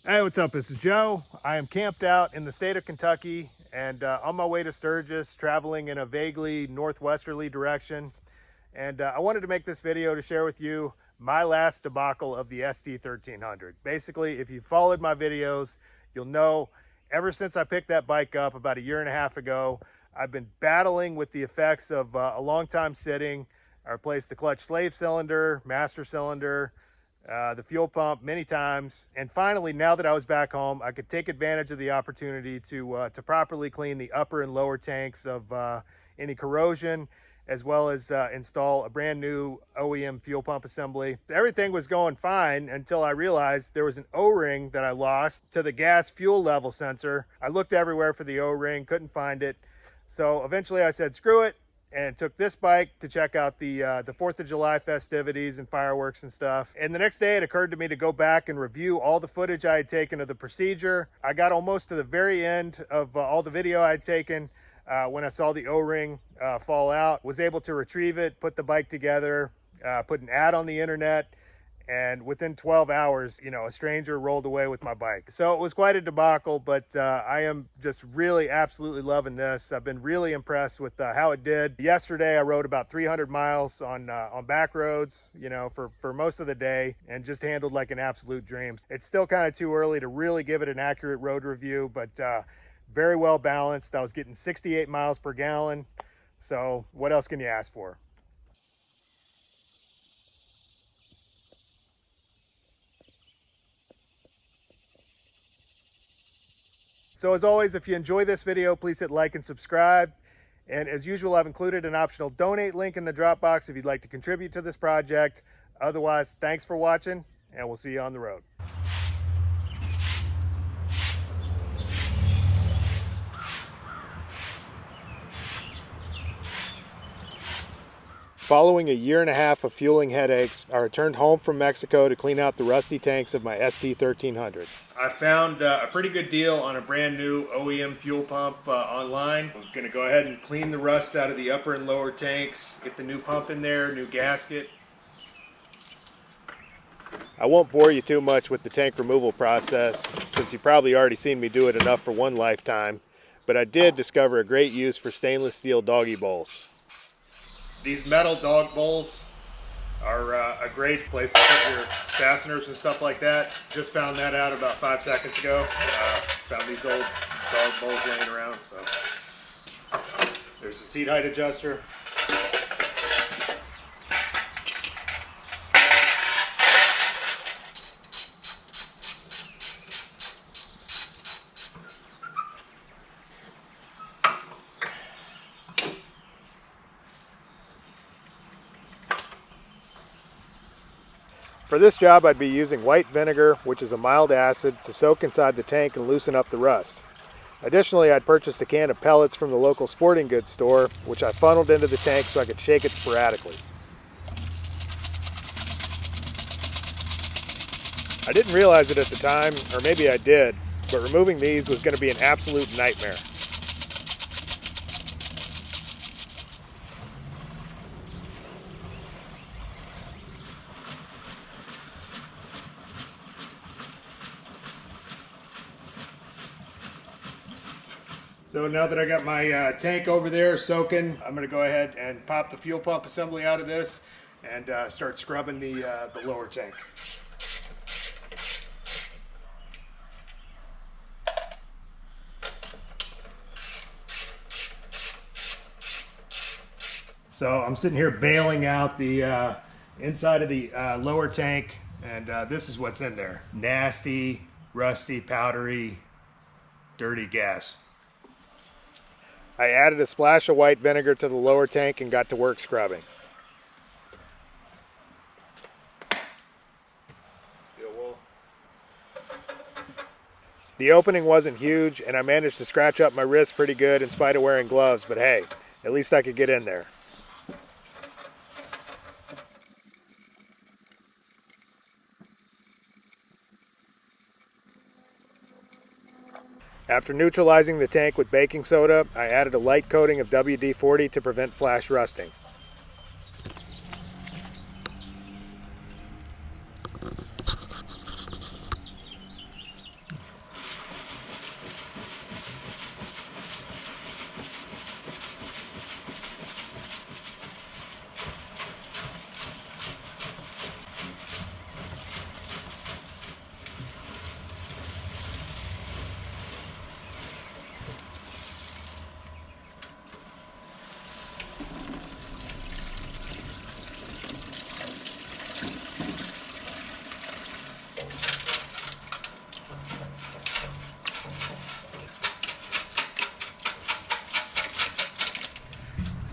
Hey, what's up? This is Joe. I am camped out in the state of Kentucky and on my way to Sturgis, traveling in a vaguely northwesterly direction. And I wanted to make this video to share with you my last debacle of the ST1300. Basically, if you followed my videos, you'll know ever since I picked that bike up about a year and a half ago, I've been battling with the effects of a long time sitting. I replaced the clutch slave cylinder, master cylinder, the fuel pump many times, and finally, now that I was back home, I could take advantage of the opportunity to properly clean the upper and lower tanks of any corrosion, as well as install a brand new OEM fuel pump assembly. Everything was going fine until I realized there was an O-ring that I lost to the gas fuel level sensor. I looked everywhere for the O-ring, couldn't find it, so eventually I said screw it, and took this bike to check out the 4th of July festivities and fireworks and stuff. And the next day it occurred to me to go back and review all the footage I had taken of the procedure. I got almost to the very end of all the video I had taken when I saw the O-ring fall out. Was able to retrieve it, put the bike together, put an ad on the internet, and within 12 hours, you know, a stranger rolled away with my bike. So it was quite a debacle, but I am just really absolutely loving this. I've been really impressed with how it did. Yesterday, I rode about 300 miles on back roads, you know, for most of the day, and just handled like an absolute dream. It's still kind of too early to really give it an accurate road review, but very well balanced. I was getting 68 miles per gallon. So what else can you ask for? So as always, if you enjoy this video, please hit like and subscribe. And as usual, I've included an optional donate link in the Dropbox if you'd like to contribute to this project. Otherwise, thanks for watching, and we'll see you on the road. Following a year and a half of fueling headaches, I returned home from Mexico to clean out the rusty tanks of my ST1300. I found a pretty good deal on a brand new OEM fuel pump online. I'm going to go ahead and clean the rust out of the upper and lower tanks, get the new pump in there, new gasket. I won't bore you too much with the tank removal process, since you've probably already seen me do it enough for one lifetime, but I did discover a great use for stainless steel doggy bowls. These metal dog bowls are a great place to put your fasteners and stuff like that. Just found that out about 5 seconds ago. Found these old dog bowls laying around. So there's the seat height adjuster. For this job, I'd be using white vinegar, which is a mild acid, to soak inside the tank and loosen up the rust. Additionally, I'd purchased a can of pellets from the local sporting goods store, which I funneled into the tank so I could shake it sporadically. I didn't realize it at the time, or maybe I did, but removing these was going to be an absolute nightmare. So now that I got my tank over there soaking, I'm going to go ahead and pop the fuel pump assembly out of this and start scrubbing the lower tank. So I'm sitting here bailing out the inside of the lower tank, and this is what's in there. Nasty, rusty, powdery, dirty gas. I added a splash of white vinegar to the lower tank and got to work scrubbing. Steel wool. The opening wasn't huge, and I managed to scratch up my wrist pretty good in spite of wearing gloves, but hey, at least I could get in there. After neutralizing the tank with baking soda, I added a light coating of WD-40 to prevent flash rusting.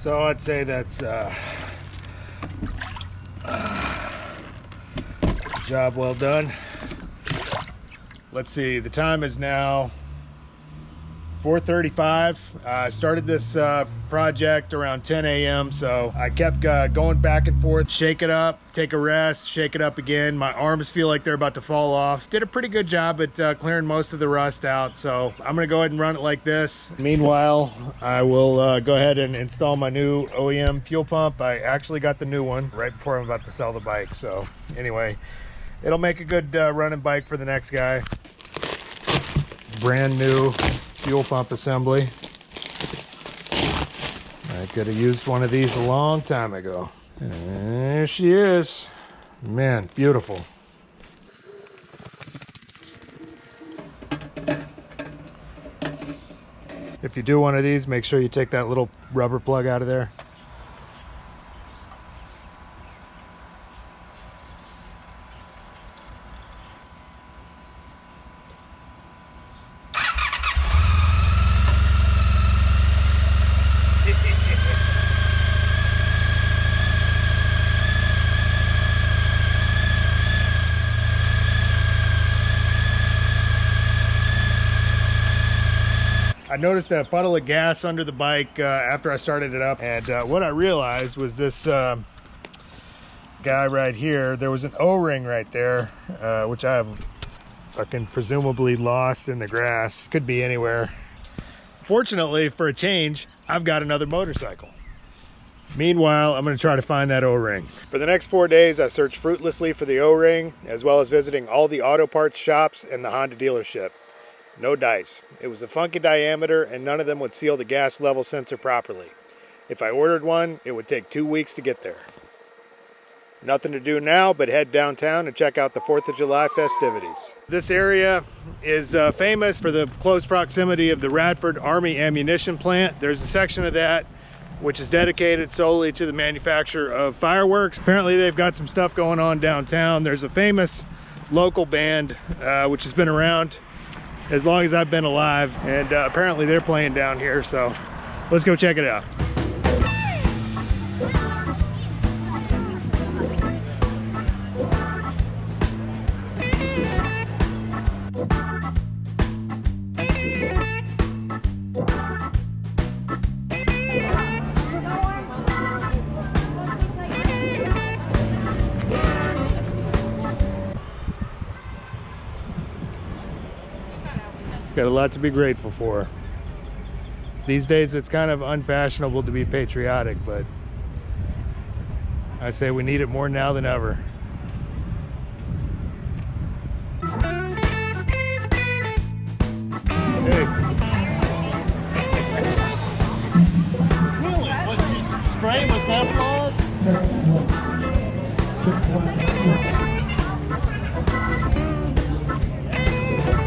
So I'd say that's job well done. Let's see, the time is now 4:35. I started this project around 10 a.m. so I kept going back and forth, shake it up, take a rest, shake it up again. My arms feel like they're about to fall off. Did a pretty good job at clearing most of the rust out, so I'm gonna go ahead and run it like this. Meanwhile, I will go ahead and install my new OEM fuel pump. I actually got the new one right before I'm about to sell the bike, so anyway, it'll make a good running bike for the next guy. Brand new fuel pump assembly. I could have used one of these a long time ago. And there she is. Man, beautiful. If you do one of these, make sure you take that little rubber plug out of there. I noticed a puddle of gas under the bike after I started it up, and what I realized was this guy right here, there was an O-ring right there, which I have fucking presumably lost in the grass. Could be anywhere. Fortunately, for a change, I've got another motorcycle. Meanwhile, I'm going to try to find that O-ring. For the next 4 days, I searched fruitlessly for the O-ring, as well as visiting all the auto parts shops and the Honda dealership. No dice. It was a funky diameter and none of them would seal the gas level sensor properly. If I ordered one, it would take 2 weeks to get there. Nothing to do now but head downtown and check out the 4th of July festivities. This area is famous for the close proximity of the Radford Army Ammunition Plant. There's a section of that which is dedicated solely to the manufacture of fireworks. Apparently they've got some stuff going on downtown. There's a famous local band which has been around as long as I've been alive, and apparently they're playing down here, so let's go check it out. Got a lot to be grateful for. These days it's kind of unfashionable to be patriotic, but I say we need it more now than ever. Hey. Really? What, just spray with Debacle?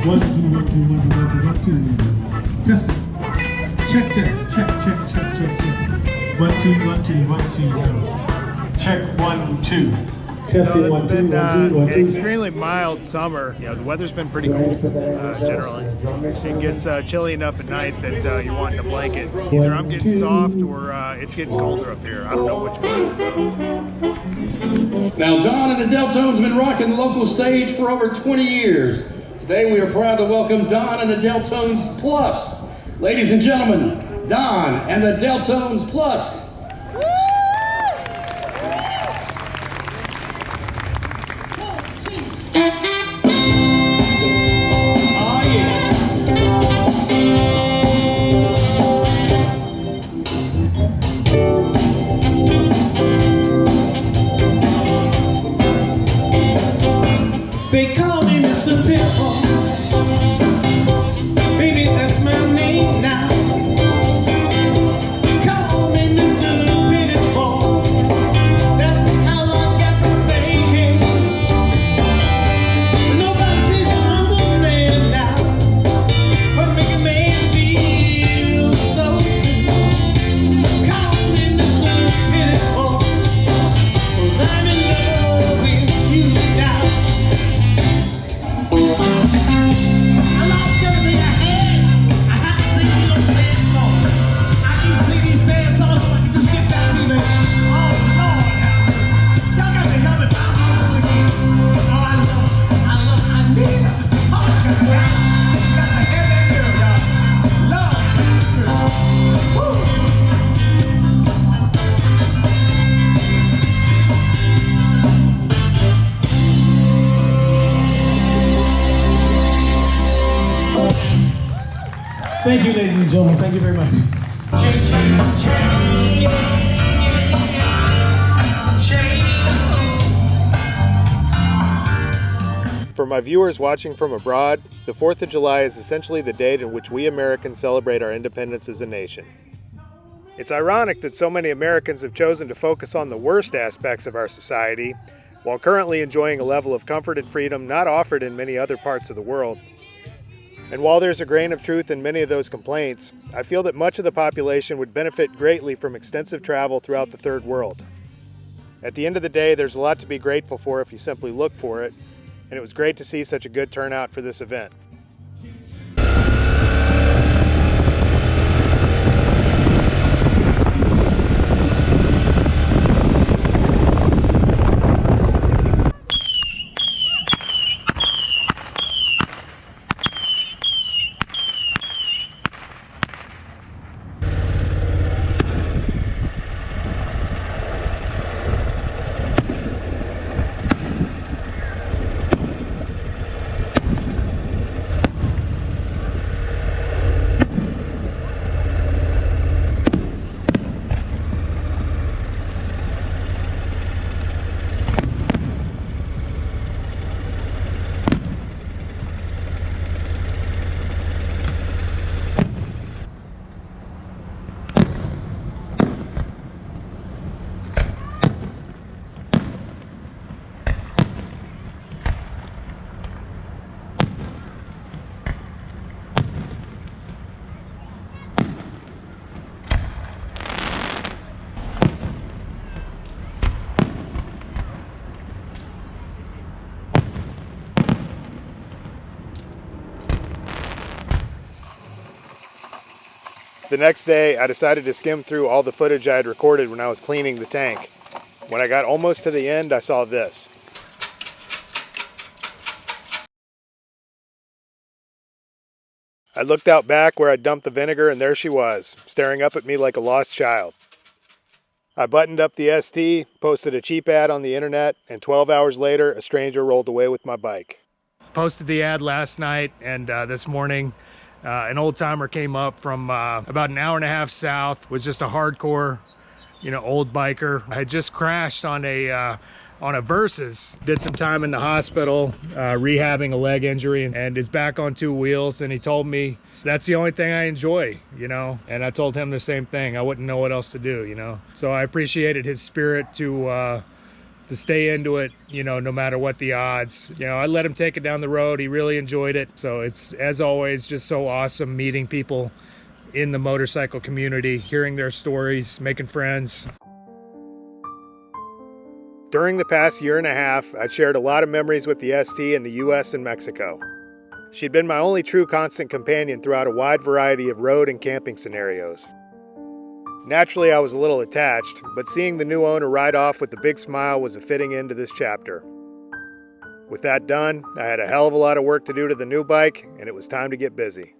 One, two. Test it. Check test. Check. 1, 2. Go. Check 1, 2. Testing 1, 2. An extremely mild summer. You know, the weather's been pretty cool generally. It gets chilly enough at night that you want a blanket. Either I'm getting soft or it's getting colder up here. I don't know which one. Now, Don and the Deltones have been rocking the local stage for over 20 years. Today we are proud to welcome Don and the Deltones Plus. Ladies and gentlemen, Don and the Deltones Plus. They call me Mr. Pitbull. Baby, that's my name now. Call me Mr. Pitbull. That's how I got my baby. Thank you, ladies and gentlemen. Thank you very much. For my viewers watching from abroad, the 4th of July is essentially the date in which we Americans celebrate our independence as a nation. It's ironic that so many Americans have chosen to focus on the worst aspects of our society, while currently enjoying a level of comfort and freedom not offered in many other parts of the world. And while there's a grain of truth in many of those complaints, I feel that much of the population would benefit greatly from extensive travel throughout the third world. At the end of the day, there's a lot to be grateful for if you simply look for it, and it was great to see such a good turnout for this event. The next day, I decided to skim through all the footage I had recorded when I was cleaning the tank. When I got almost to the end, I saw this. I looked out back where I dumped the vinegar, and there she was, staring up at me like a lost child. I buttoned up the ST, posted a cheap ad on the internet, and 12 hours later, a stranger rolled away with my bike. Posted the ad last night, and this morning, an old timer came up from about an hour and a half south, was just a hardcore, old biker. I had just crashed on a Versus, did some time in the hospital, rehabbing a leg injury, and is back on two wheels. And he told me that's the only thing I enjoy, and I told him the same thing. I wouldn't know what else to do, So I appreciated his spirit to stay into it, no matter what the odds. I let him take it down the road. He really enjoyed it. So it's, as always, just so awesome meeting people in the motorcycle community, hearing their stories, making friends. During the past year and a half, I'd shared a lot of memories with the ST in the US and Mexico. She'd been my only true constant companion throughout a wide variety of road and camping scenarios. Naturally, I was a little attached, but seeing the new owner ride off with a big smile was a fitting end to this chapter. With that done, I had a hell of a lot of work to do to the new bike, and it was time to get busy.